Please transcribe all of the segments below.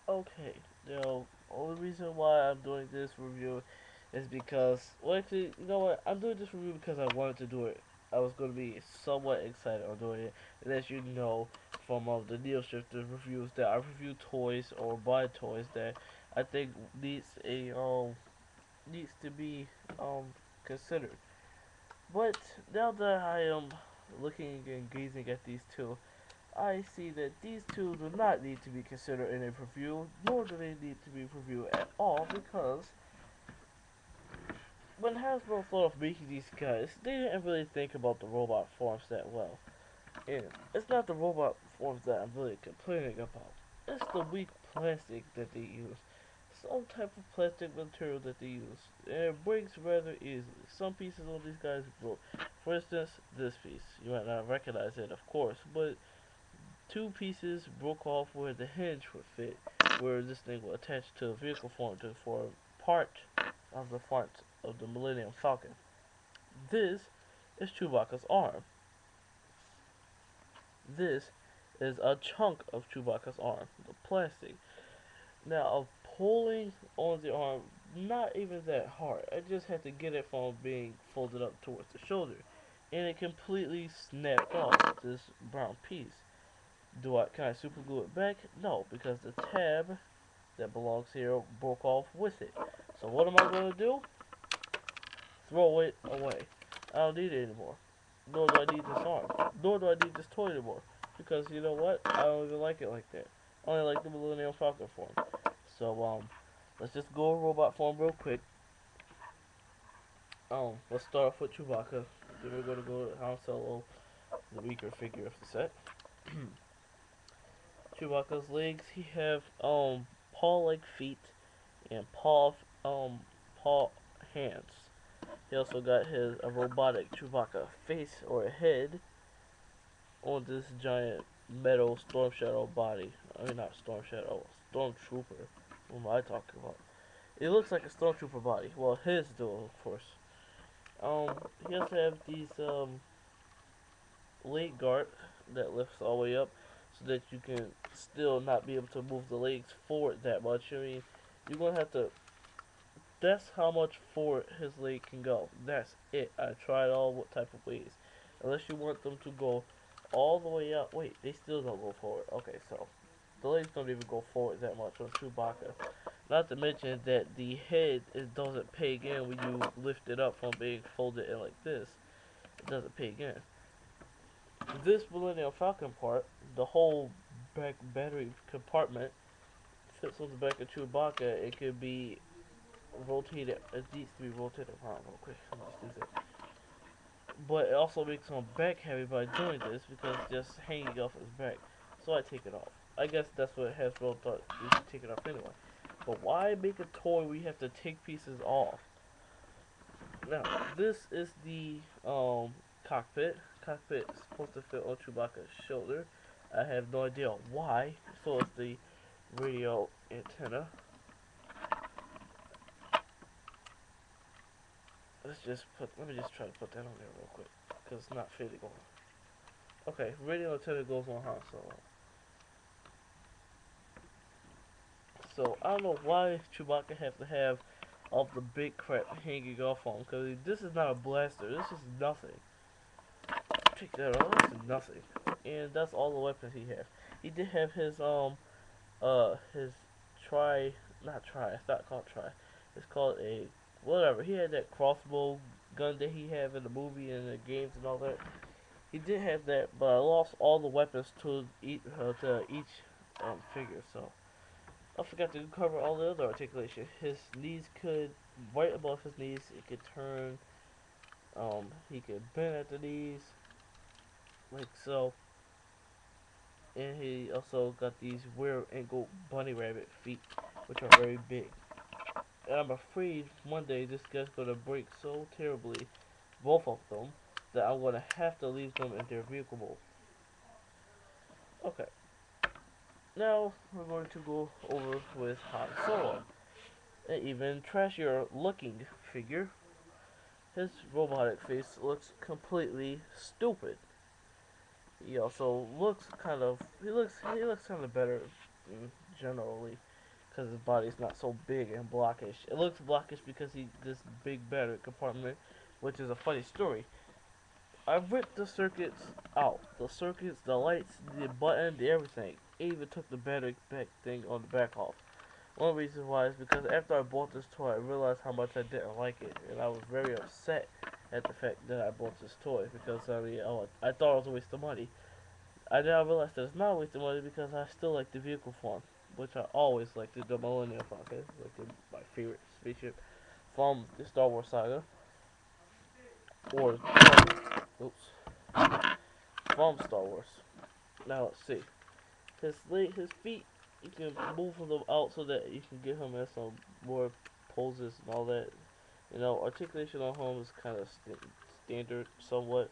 Okay, only reason why I'm doing this review is because, well, actually, you know what? I'm doing this review because I wanted to do it. I was going to be somewhat excited on doing it. And as you know from the Neo Shifter reviews, that I review toys or buy toys that I think needs a needs to be um considered. But now that I am looking and gazing at these two, I see that these two do not need to be considered in a review, nor do they need to be reviewed at all, because when Hasbro thought of making these guys, they didn't really think about the robot forms that well. And it's not the robot forms that I'm really complaining about. It's the weak plastic that they use. Some type of plastic material that they use. And it breaks rather easily. Some pieces on these guys broke. For instance, this piece. You might not recognize it, of course, but two pieces broke off where the hinge would fit, where this thing will attach to a vehicle form to form part of the front of the Millennium Falcon. This is Chewbacca's arm. This is a chunk of Chewbacca's arm, the plastic. Now, of pulling on the arm, not even that hard. I just had to get it from being folded up towards the shoulder, and it completely snapped off this brown piece. Can I super glue it back? No, because the tab that belongs here broke off with it. So what am I going to do? Throw it away. I don't need it anymore. Nor do I need this arm. Nor do I need this toy anymore. Because you know what? I don't even like it like that. I only like the Millennium Falcon form. So let's just go robot form real quick. Let's start off with Chewbacca. Then we're gonna go to Han Solo, the weaker figure of the set. Chewbacca's legs, he have paw-like feet and paw hands. He also got his a robotic Chewbacca face or a head on this giant metal Storm Shadow body. I mean, not Storm Shadow, Stormtrooper. What am I talking about? It looks like a Stormtrooper body. Well, his do, of course. He also have these leg guard that lifts all the way up, so that you can still not be able to move the legs forward that much. I mean, you're gonna have to. That's how much forward his leg can go. That's it. I tried all type of ways. Unless you want them to go all the way up. Wait, they still don't go forward. Okay, so the legs don't even go forward that much on Chewbacca. Not to mention that the head doesn't peg in when you lift it up from being folded in like this. It doesn't peg in. This Millennium Falcon part, the whole back battery compartment fits on the back of Chewbacca. It could be rotated. It needs to be rotated around real quick. Let's do that. But it also makes him back heavy by doing this because it's just hanging off his back. So I take it off. I guess that's what Hasbro thought we should take it off anyway. But why make a toy where you have to take pieces off? Now, this is the cockpit. Cockpit is supposed to fit on Chewbacca's shoulder. I have no idea why. So is the radio antenna. Let me just try to put that on there real quick. Because it's not fitting on. Okay, radio antenna goes on Han Solo. So I don't know why Chewbacca have to have all the big crap hanging off on him. Because this is not a blaster. This is nothing. Check that out. This is nothing. And that's all the weapons he has. He did have his tri, not tri, it's not called tri. It's called a, whatever. He had that crossbow gun that he had in the movie and the games and all that. He did have that, but I lost all the weapons to each figure. So I forgot to cover all the other articulation. His knees could, right above his knees, it could turn. He could bend at the knees, like so. And he also got these weird ankle bunny rabbit feet, which are very big. And I'm afraid one day this guy's gonna break so terribly, both of them, that I'm gonna have to leave them in their vehicle mode. Okay, now we're going to go over with Han Solo. An even trashier looking figure. His robotic face looks completely stupid. He also looks kind of, he looks kind of better generally. because his body's not so big and blockish. It looks blockish because he this big battery compartment, which is a funny story. I ripped the circuits out. The circuits, the lights, the button, the everything. It even took the battery back thing on the back off. One reason why is because after I bought this toy, I realized how much I didn't like it, and I was very upset at the fact that I bought this toy because I mean, I thought it was a waste of money. I now realize that it's not a waste of money because I still like the vehicle form, which I always liked the Millennium Falcon, like my favorite spaceship from the Star Wars saga, or oops, from Star Wars. Now let's see. His feet, you can move them out so that you can get him in some more poses and all that. You know, articulation on him is kind of standard, somewhat.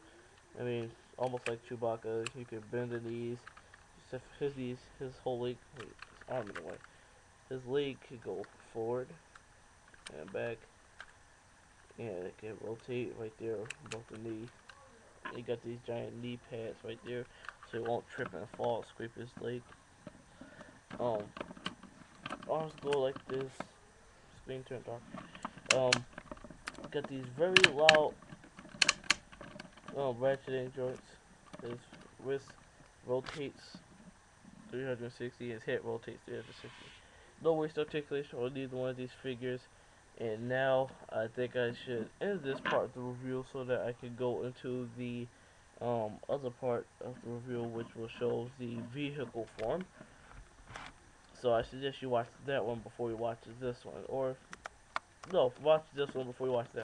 I mean, almost like Chewbacca. You can bend the knees. Except his knees, his whole leg, wait, his arm in the way. His leg could go forward and back, and it can rotate right there above the knee. He got these giant knee pads right there, so he won't trip and fall, scrape his leg. Um, Arms go like this. Screen turned dark. Got these very loud ratcheting joints. His wrist rotates 360. His head rotates 360. No waist articulation on either one of these figures. And now I think I should end this part of the review so that I can go into the other part of the review, which will show the vehicle form. So I suggest you watch that one before you watch this one, or no, watch this one before you watch that.